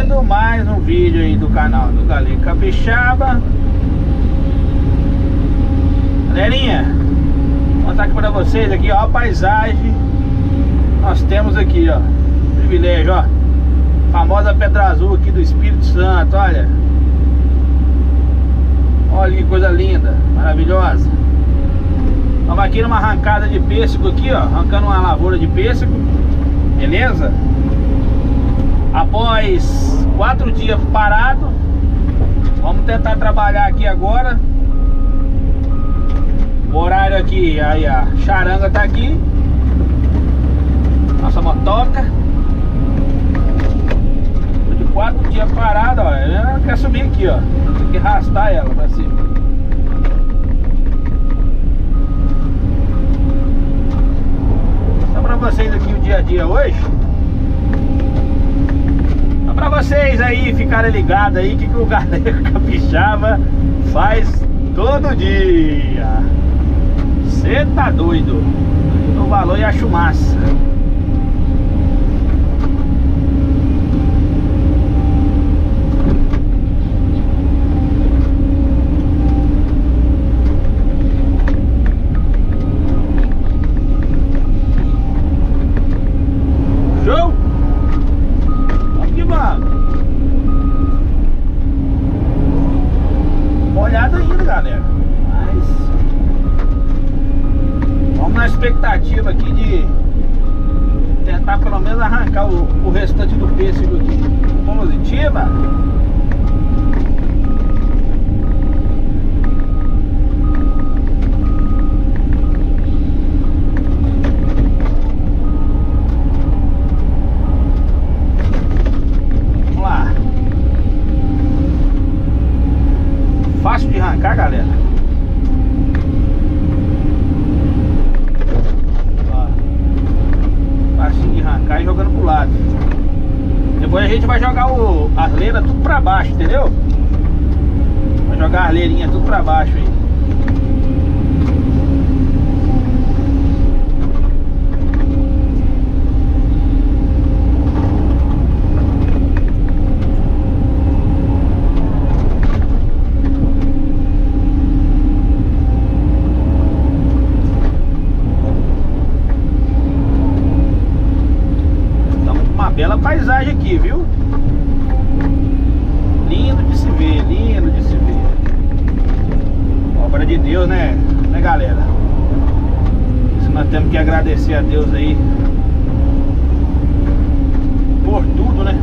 Começando mais um vídeo aí do canal do Galego Capixaba. Galerinha, vou mostrar aqui pra vocês aqui, ó, a paisagem. Nós temos aqui, ó, privilégio, ó, famosa Pedra Azul aqui do Espírito Santo, olha. Olha que coisa linda, maravilhosa. Estamos aqui numa arrancada de pêssego aqui, ó, arrancando uma lavoura de pêssego, beleza? Após 4 dias parado, vamos tentar trabalhar aqui agora. O horário aqui, aí a charanga tá aqui, nossa motoca. De 4 dias parado, ó, ela quer subir aqui, ó, tem que arrastar ela pra cima. Só pra vocês aqui o dia a dia hoje, pra vocês aí ficarem ligados aí que o Galego Capixaba faz todo dia. Cê tá doido? No valor e acho massa. Show? Molhado ainda, galera, mas vamos na expectativa aqui de tentar pelo menos arrancar o restante do pêssego aqui. Positiva. Fácil de arrancar, galera. Ó, fácil de arrancar e jogando pro lado. Depois a gente vai jogar as leiras tudo pra baixo, entendeu? Vai jogar as leirinhas tudo pra baixo aí. Bela paisagem aqui, viu? Lindo de se ver, lindo de se ver. Obra de Deus, né galera? Isso nós temos que agradecer a Deus aí por tudo, né?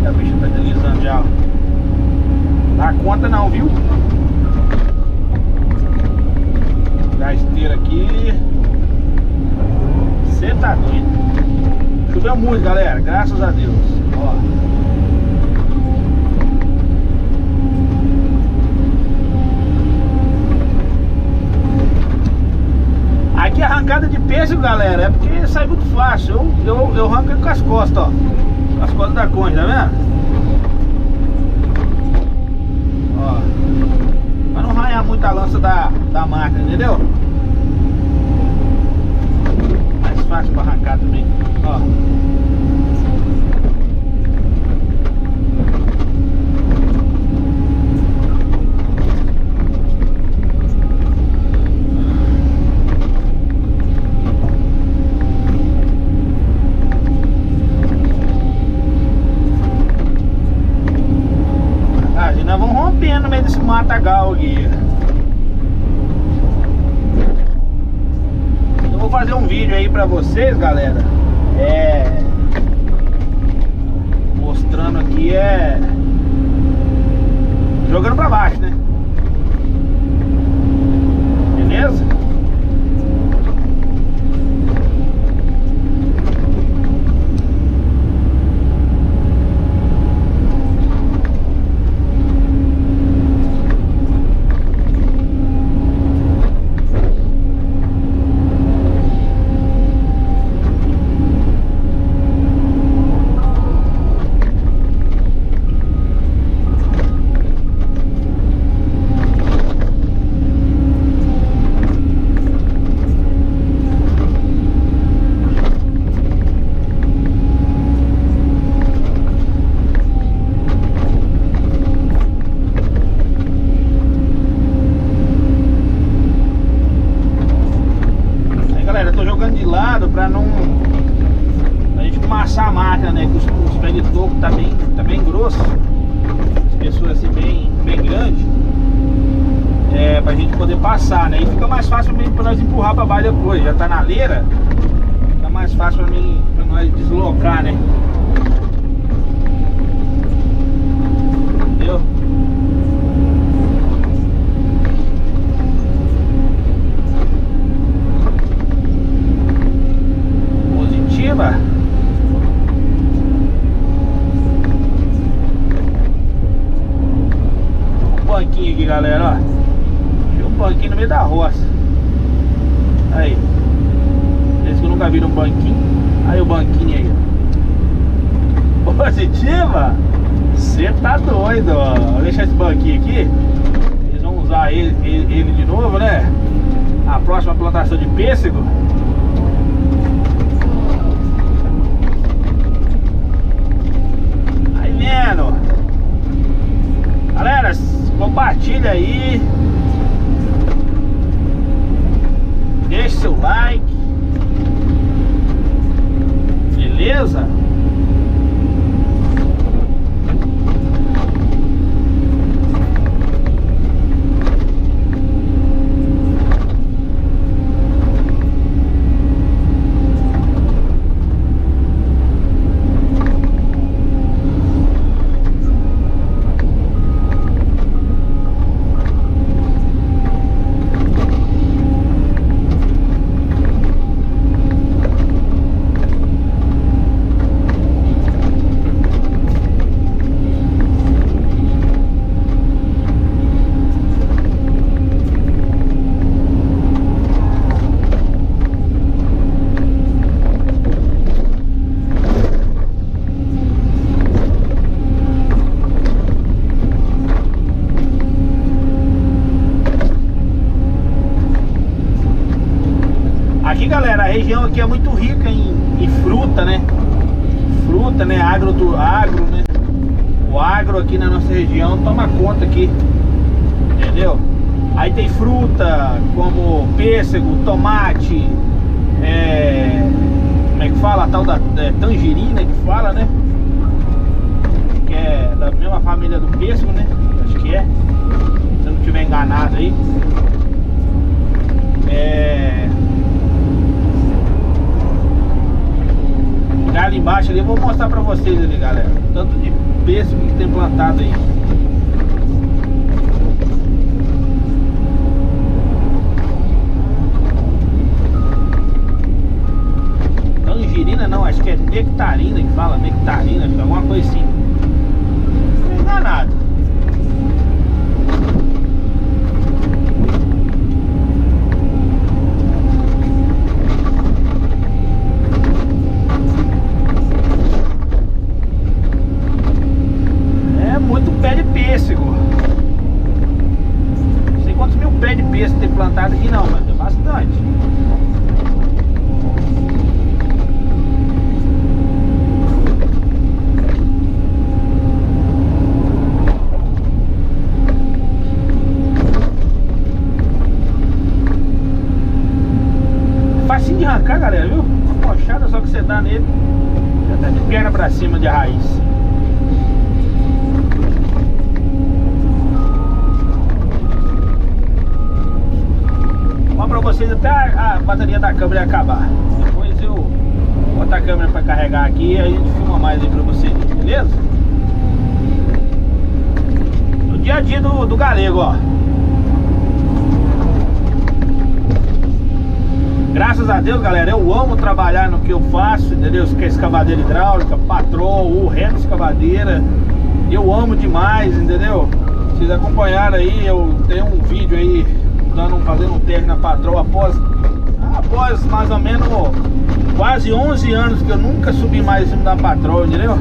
A bicha tá deslizando já, ó. Dá conta não, viu? Da esteira aqui. Cê tá doido. Choveu muito, galera, graças a Deus. Ó. Aqui a arrancada de pêssego, galera, é porque sai muito fácil. Eu arranco com as costas, ó. As costas da concha, tá vendo? Ó, pra não arranhar muito a lança da máquina, entendeu? Mais fácil pra arrancar também, ó. Nós vamos rompendo no meio desse matagal aqui. Eu vou fazer um vídeo aí pra vocês, galera. Mostrando aqui, jogando pra baixo, né? Beleza? madeira, né? Que os pés de toco tá bem grosso, espessura assim bem grande, pra gente poder passar, né? E fica mais fácil pra nós empurrar pra baixo depois. Já tá na leira, fica mais fácil pra nós deslocar, né? Entendeu? Positiva. Banquinho aqui, galera, ó. Tinha um banquinho no meio da roça. Aí. Esse que eu nunca vi um banquinho. Aí o banquinho aí. Positiva? Você tá doido, ó. Vou deixar esse banquinho aqui. Eles vão usar ele de novo, né? A próxima plantação de pêssego. Aí vendo. Galera, compartilha aí, deixa seu like, beleza? Aqui, galera, a região aqui é muito rica em fruta, né? Fruta, né? Agro, né? O agro aqui na nossa região toma conta aqui, entendeu? Aí tem fruta como pêssego, tomate, como é que fala? A tal da tangerina que fala, né? Que é da mesma família do pêssego, né? Acho que é. Se eu não estiver enganado aí. Ali embaixo ali, eu vou mostrar pra vocês ali, galera, tanto de pêssego que tem plantado aí. Tangerina não, acho que é nectarina que fala, nectarina, acho que é alguma coisa assim. Não é enganado. Pêssego. Não sei quantos mil pés de pêssego tem plantado aqui não, mas é bastante. Facinho de arrancar, galera, viu? Uma pochada só que você dá nele, já tá de perna pra cima de raiz. Pra vocês até a bateria da câmera acabar. Depois eu botar a câmera pra carregar aqui e a gente filma mais aí pra vocês, beleza? No dia a dia do galego, ó. Graças a Deus, galera, eu amo trabalhar no que eu faço, entendeu? Que é escavadeira hidráulica, patrol, reto escavadeira. Eu amo demais, entendeu? Vocês acompanharam aí, eu tenho um vídeo aí fazendo um teste na patroa após mais ou menos quase 11 anos que eu nunca subi mais em cima da patroa, entendeu?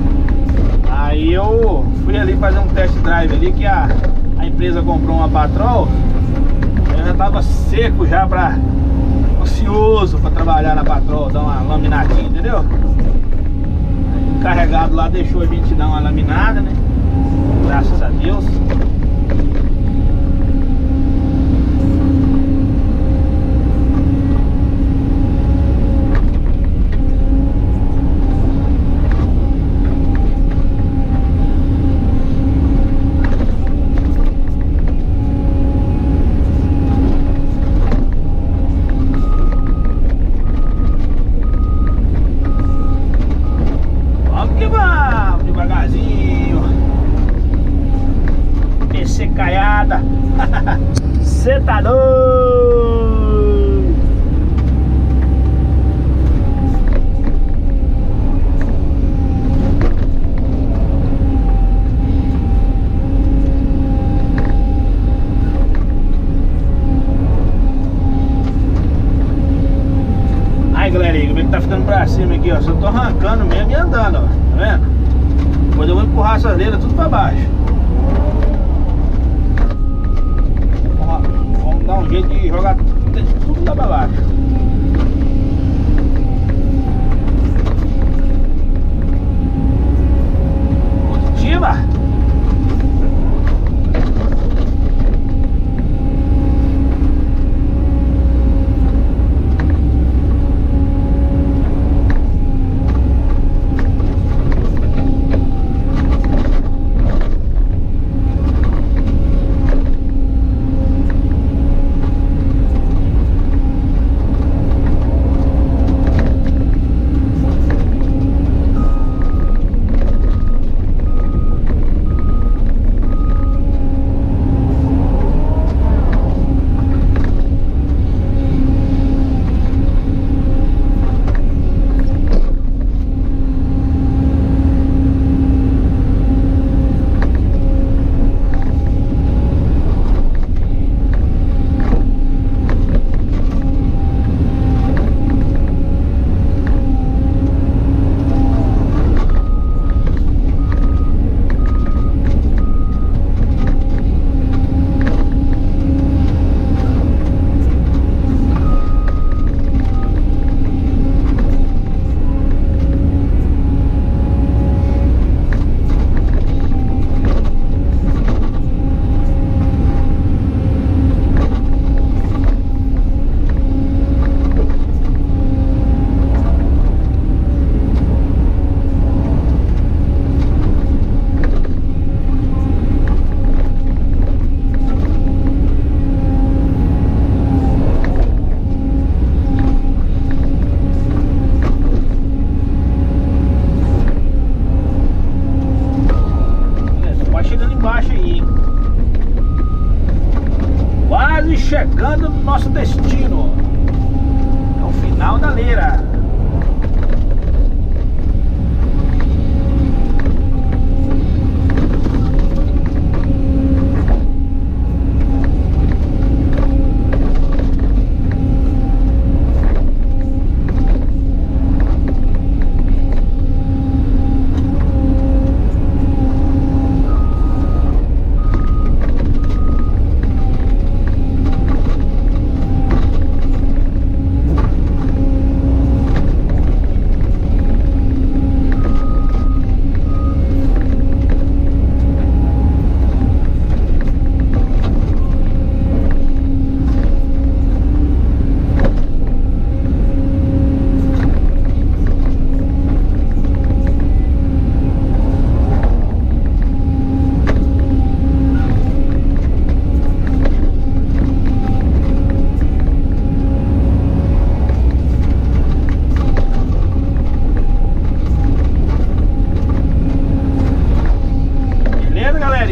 Aí eu fui ali fazer um test drive ali, que a empresa comprou uma patroa. Eu já tava seco já, ansioso pra trabalhar na patroa, dar uma laminadinha, entendeu? Aí, o carregado lá deixou a gente dar uma laminada, né? Graças a Deus. firme aqui, ó. Só tô arrancando mesmo e andando, ó. Tá vendo? Depois eu vou empurrar essas leiras tudo pra baixo. Vamos dar um jeito de jogar tudo lá pra baixo. Positiva. Chegando no nosso destino. É o final da leira.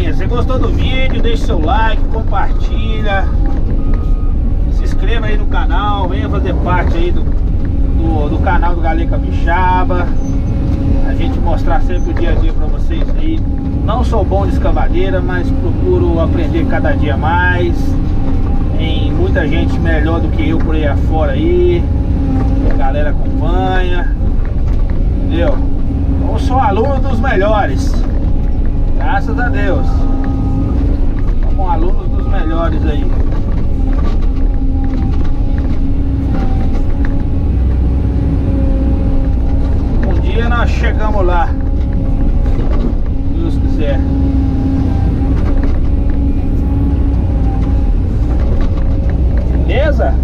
Você gostou do vídeo? Deixe seu like, compartilha, se inscreva aí no canal, venha fazer parte aí do canal do Galinha Capixaba. A gente mostrar sempre o dia a dia pra vocês aí. Não sou bom de escavadeira, mas procuro aprender cada dia mais. Tem muita gente melhor do que eu por aí afora aí, a galera acompanha, entendeu? Eu sou aluno dos melhores, graças a Deus. Somos alunos dos melhores aí. Um dia nós chegamos lá, se Deus quiser. Beleza?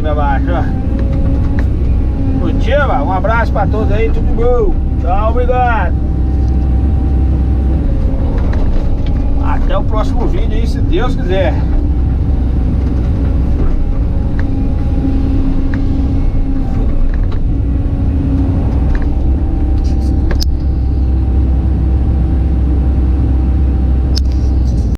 cima abaixo, ó. Curtiva, um abraço pra todos aí, tudo bom. Tchau, obrigado. Até o próximo vídeo aí, se Deus quiser.